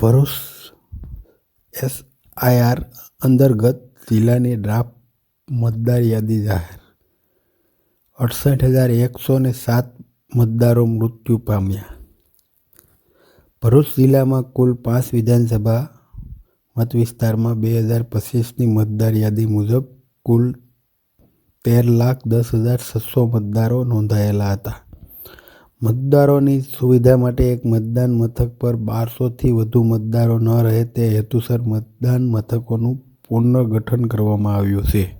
Bharuch SIR અંતર્ગત જિલ્લાની draft મતદાર યાદી જાહેર. 68,107 મતદારો મૃત્યુ પામ્યા. ભરૂચ જિલ્લામાં કુલ 5 વિધાનસભા મતવિસ્તારમાં 2025ની મતદાર યાદી મુજબ કુલ 13,10,600 મતદારો નોંધાયેલા હતા. મતદારોની સુવિધા માટે એક મતદાન મથક પર 1200થી વધુ મતદારો ન રહે તે હેતુસર મતદાન મથકોનું પુનર્ગઠન કરવામાં આવ્યું છે.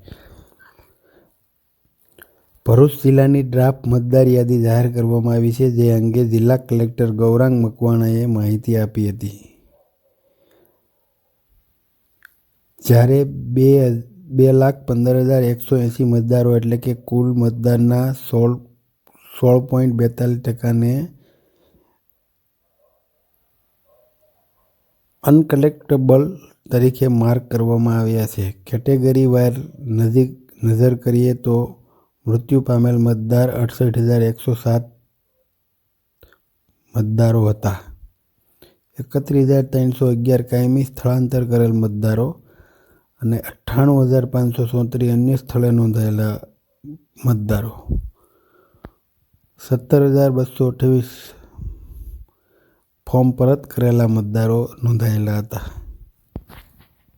ભરૂચ જિલ્લાની ડ્રાફ્ટ મતદાર યાદી જાહેર કરવામાં આવી છે, જે અંગે જિલ્લા કલેક્ટર ગૌરાંગ મકવાણાએ માહિતી આપી હતી. જ્યારે 2,15,180 મતદારો એટલે કે કુલ મતદારના 16.42% અનકલેક્ટેબલ તરીકે માર્ક કરવામાં આવ્યા છે. કેટેગરી વાઇઝ નજર કરીએ તો મૃત્યુ પામેલ મતદાર 68,107 મતદારો હતા. 31,311 કાયમી સ્થળાંતર કરેલ મતદારો અને 98,534 અન્ય સ્થળે નોંધાયેલા મતદારો. 17,228 ફોર્મ પરત કરેલા મતદારો નોંધાયેલા હતા.